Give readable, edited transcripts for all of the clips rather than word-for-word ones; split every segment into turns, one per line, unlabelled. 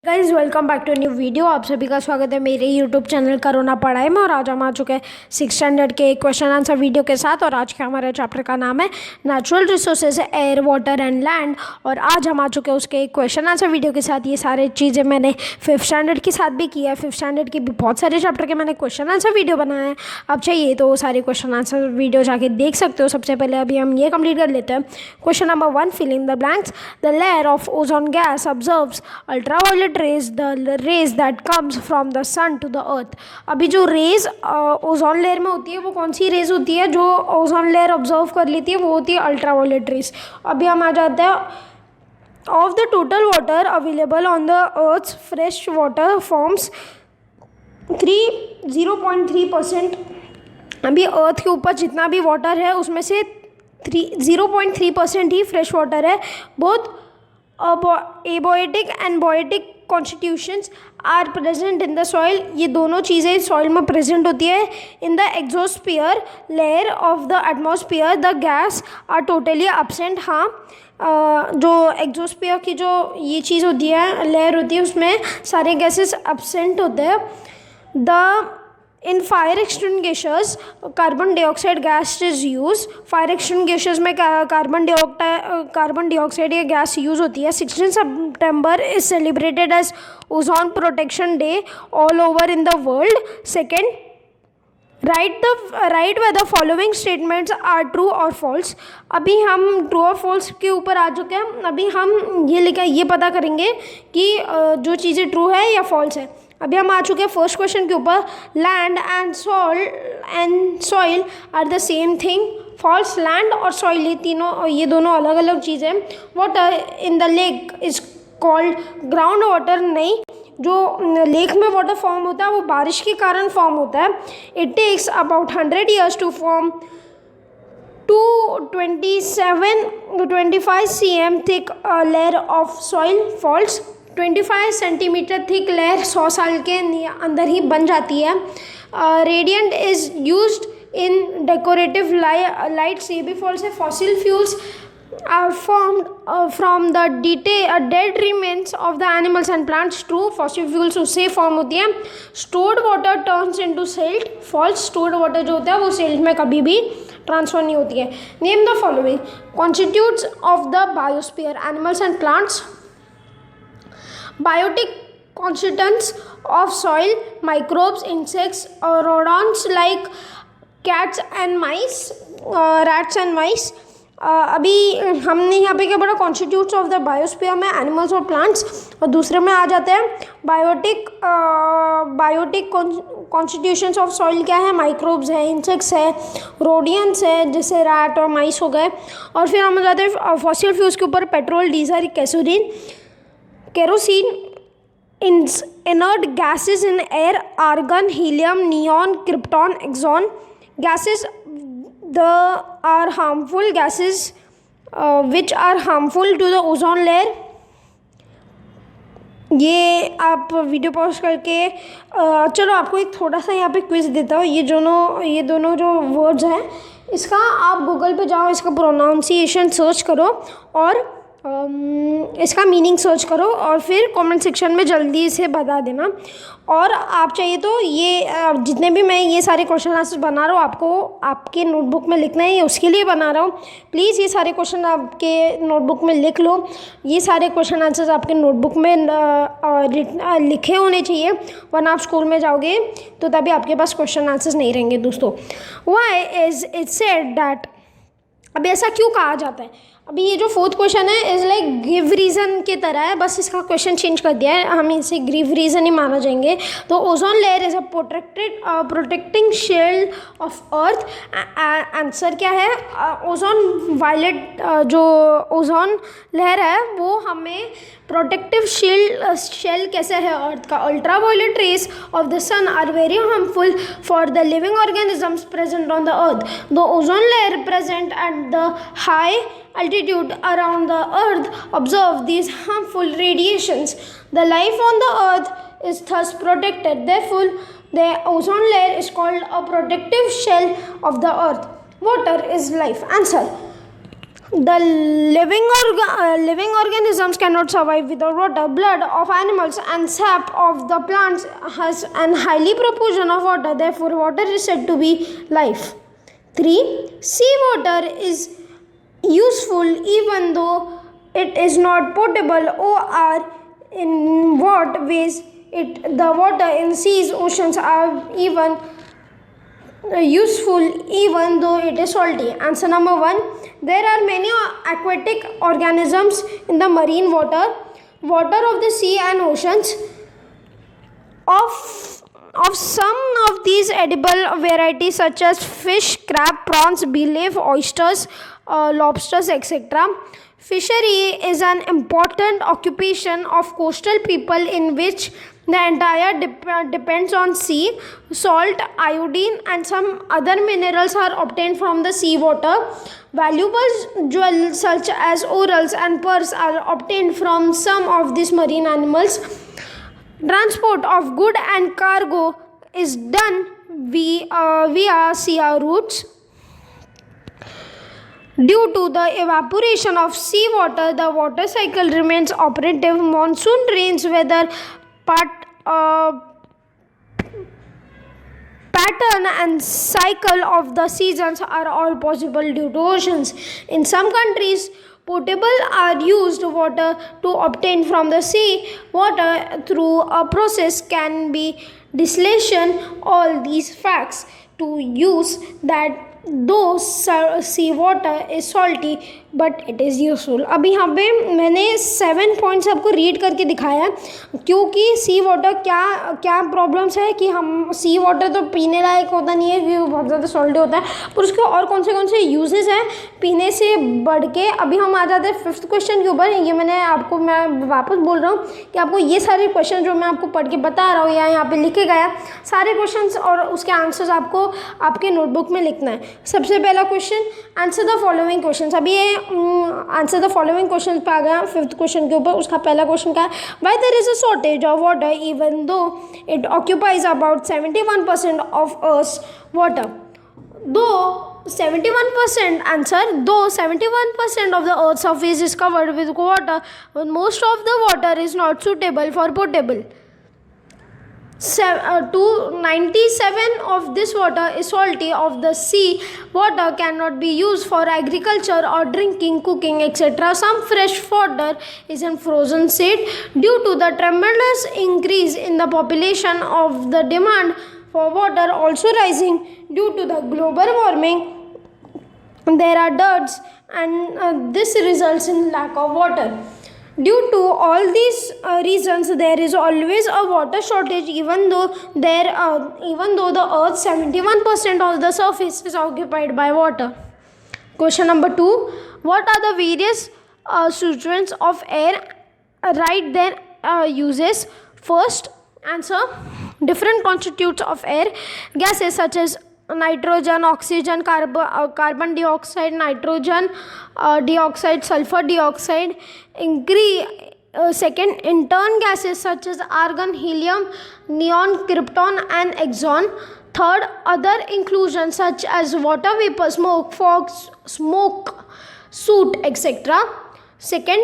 Guys welcome back to new video. आप सभी का स्वागत है मेरे यूट्यूब चैनल करोना पढ़ाई में। और आज हम आ चुके हैं 6th स्टैंडर्ड के क्वेश्चन आंसर वीडियो के साथ। और आज के हमारे चैप्टर का नाम है natural resources air water and land. और आज हम आ चुके हैं उसके एक क्वेश्चन आंसर वीडियो के साथ। ये सारी चीज़ें मैंने 5th स्टैंडर्ड के साथ भी किया है। 5th स्टैंडर्ड के भी बहुत सारे चैप्टर के मैंने क्वेश्चन आंसर वीडियो बनाए हैं। अब चाहिए तो वो सारे क्वेश्चन आंसर वीडियो जाके देख सकते हो। सबसे पहले अभी हम ये कंप्लीट कर लेते हैं। Question number 1, fill in the blanks. The layer of ozone gas observes ultraviolet rays rays that comes from the sun to the earth. अभी जो रेज ओजोन लेयर में होती है वो कौन सी रेज होती है जो ओजोन लेयर ऑब्जर्व कर लेती है? वो होती है अल्ट्रावायलेट रेज। अभी हम आ जाते हैं of the total water available on the earth fresh water forms 0.3%। अभी अर्थ के ऊपर जितना भी वाटर है उसमें से 0.3% ही फ्रेश वाटर है। Both abiotic and biotic constitutions are present in the soil. ये दोनों चीज़ें सॉइल में प्रेजेंट होती है। In the exosphere layer of the atmosphere the gas are totally absent. हाँ, जो एक्सोस्फीयर की जो ये चीज़ होती है, लेयर होती है, उसमें सारे गैसेस एब्सेंट होते हैं। The in fire extinguishers carbon dioxide gas is use. Fire extinguishers में कार्बन डाइऑक्साइड ये गैस यूज़ होती है। 16 September is celebrated as ozone protection day all over in the world. Second, right whether following statements are true और false. अभी हम true और false के ऊपर आ चुके हैं। अभी हम ये पता करेंगे कि जो चीज़ें ट्रू है या फॉल्स है। अभी हम आ चुके हैं फर्स्ट क्वेश्चन के ऊपर। Land and soil are the same thing. False. Land और सॉइल ये दोनों अलग अलग चीज़ें। Water in the lake is called ground water. नहीं, जो लेक में वाटर फॉर्म होता है वो बारिश के कारण फॉर्म होता है। It takes about 100 years to form 227 to 25 cm thick layer of soil. False. 25 centimetre thick layer 100 साल के अंदर ही बन जाती है। Radiant is used in decorative lights. ये भी फॉल्स है। Fossil fuels are formed from the dead remains of the animals and plants. True. fossil fuels उससे फॉर्म होती है। stored water turns into silt. false. stored water जो होता है वो silt में कभी भी ट्रांसफर नहीं होती है। name the following constitutes of the biosphere animals and plants. biotic constituents of soil microbes, insects, rodents like cats and mice, rats and mice. अभी हमने यहाँ पे क्या पढ़ा? कॉन्स्टिट्यूट्स ऑफ द बायोस्फीयर में एनिमल्स और प्लांट्स। और दूसरे में आ जाते हैं बायोटिक कॉन्स्टिट्यूशंस ऑफ सॉइल क्या है? माइक्रोब्स है, इंसेक्ट्स है, रोडियंट्स है जैसे रैट और माइस हो गए। और फिर हम आ जाते हैं फॉसिल फ्यूल्स के ऊपर। Petrol, diesel, kerosene, inert gases in air, argon, helium, neon, krypton, xenon gases are harmful gases which are harmful to the ozone layer. ये आप वीडियो पॉज करके चलो आपको एक थोड़ा सा यहाँ पे क्विज देता हूँ। ये दोनों जो वर्ड्स हैं इसका आप गूगल पे जाओ, इसका प्रोनाउंसिएशन सर्च करो और इसका मीनिंग सर्च करो और फिर कमेंट सेक्शन में जल्दी से बता देना। और आप चाहिए तो ये जितने भी मैं ये सारे क्वेश्चन आंसर बना रहा हूँ आपको आपके नोटबुक में लिखना है, उसके लिए बना रहा हूँ। प्लीज़ ये सारे क्वेश्चन आपके नोटबुक में लिख लो। ये सारे क्वेश्चन आंसर्स आपके नोटबुक में लिखे होने चाहिए, वरना आप स्कूल में जाओगे तो तभी आपके पास क्वेश्चन आंसर्स नहीं रहेंगे दोस्तों। Why is it said that. अब ऐसा क्यों कहा जाता है? अभी ये जो फोर्थ क्वेश्चन है इज लाइक गिव रीज़न की तरह है, बस इसका क्वेश्चन चेंज कर दिया है, हम इसे गिव रीज़न ही माना जाएंगे। तो ozone layer is a protecting shield of earth. Answer क्या है? ओजोन वायलेट जो ओजोन लेयर है वो हमें प्रोटेक्टिव शेल कैसे है अर्थ का? Ultraviolet rays of the sun are very harmful for the living organisms present on the earth. The ozone layer present at the high altitude around the earth observe these harmful radiations. The life on the earth is thus protected. Therefore, the ozone layer is called a protective shell of the earth. Water is life. Answer. The living organisms cannot survive without water. Blood of animals and sap of the plants has an highly proportion of water. Therefore, water is said to be life. 3. Seawater is useful even though it is not potable. Or in what ways the water in seas, oceans are even useful even though it is salty? Answer number 1. There are many aquatic organisms in the marine water of the sea and oceans. Of some of these edible varieties such as fish, crab, prawns, bee-leaf, oysters, lobsters, etc. Fishery is an important occupation of coastal people in which the entire depends on sea. Salt, iodine and some other minerals are obtained from the seawater. Valuable jewels such as orals and pearls are obtained from some of these marine animals. Transport of good and cargo is done via sea routes. Due to the evaporation of seawater, the water cycle remains operative. Monsoon rains, weather pattern and cycle of the seasons are all possible due to oceans. In some countries, potable are used water to obtain from the sea. Water through a process can be distillation. All these facts to use that though sea water is salty but it is useful. अब यहाँ पे मैंने 7 points आपको read करके दिखाया है, क्योंकि सी water क्या प्रॉब्लम्स है कि हम सी वाटर तो पीने लायक होता नहीं है क्योंकि बहुत ज़्यादा सॉल्टी होता है, पर उसके और कौन से यूजेस हैं पीने से बढ़ के. अभी हम आ जाते हैं 5th क्वेश्चन के ऊपर. ये मैं वापस बोल रहा हूँ कि आपको ये सारे क्वेश्चन जो मैं आपको पढ़ के बता रहा हूँ या यहाँ पे लिखे गया सारे क्वेश्चन और उसके आंसर्स आपको आपके नोटबुक में लिखना है. सबसे पहला question, answer the following question. अभी ये आंसर द फॉलोइंग क्वेश्चन पे आ गया 5th क्वेश्चन के ऊपर. उसका पहला क्वेश्चन क्या है? Why there is a shortage of water even though it occupies about 71% of earth water. Though 71% answer, though 71% of the earth's surface is covered with water, most of the water is not suitable for potable. 97 of this water is salty. Of the sea water cannot be used for agriculture or drinking, cooking, etc. Some fresh water is in frozen state. Due to the tremendous increase in the population of the demand for water also rising due to the global warming, there are dearths and this results in lack of water. Due to all these reasons, there is always a water shortage even though the earth's 71% of the surface is occupied by water. Question number 2. What are the various constituents of air? Write their uses. First answer, different constituents of air. Gases such as nitrogen, oxygen, carbon dioxide, nitrogen dioxide, sulfur dioxide. Second, intern gases such as argon, helium, neon, krypton and xenon. Third, other inclusions such as water vapor, smoke, fog, smoke, soot, etc. Second,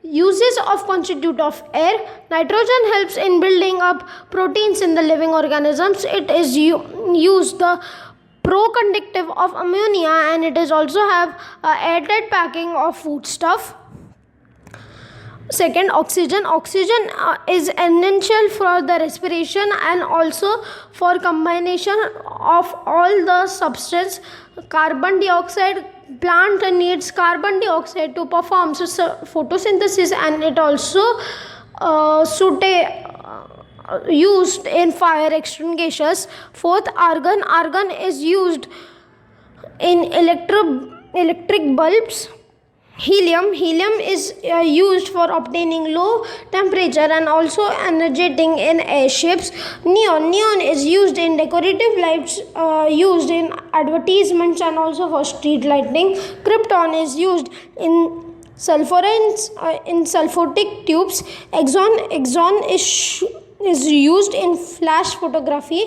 uses of constituent of air. Nitrogen helps in building up proteins in the living organisms. It is used the pro-conductive of ammonia and it is also have airtight packing of foodstuff. Second, oxygen. Oxygen is essential for the respiration and also for combination of all the substance. Carbon dioxide, plant needs carbon dioxide to perform photosynthesis and it also used in fire extinguishers. Fourth, argon. Argon is used in electric bulbs. Helium is used for obtaining low temperature and also energetic in airships. Neon is used in decorative lights, used in advertisements and also for street lighting. Krypton is used in sulfuric tubes. Xenon is is used in flash photography.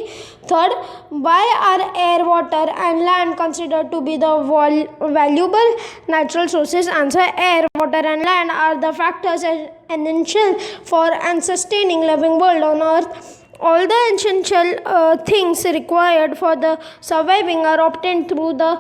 Third, why are air, water and land considered to be the valuable natural sources? Answer: air, water and land are the factors essential for and sustaining living world on earth. All the essential things required for the surviving are obtained through the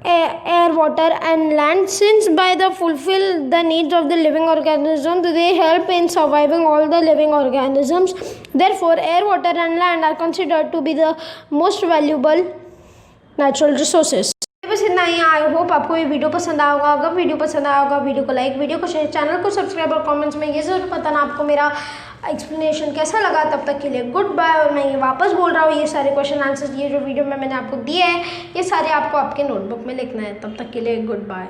air, water and land. Since by the fulfill the needs of the living organisms, they help in surviving all the living organisms. Therefore, air, water and land are considered to be the most valuable natural resources. बस इतना ही। I hope आपको ये video पसंद आया होगा। अगर video पसंद आया होगा, वीडियो को लाइक, वीडियो को शेयर, चैनल को सब्सक्राइब और कमेंट्स में ये ज़रूर बताना आपको मेरा एक्सप्लेनेशन कैसा लगा। तब तक के लिए गुड बाय। और मैं ये वापस बोल रहा हूँ, ये सारे क्वेश्चन आंसर्स ये जो वीडियो में मैंने आपको दिए हैं, ये सारे आपको आपके नोटबुक में लिखना है। तब तक के लिए गुड बाय।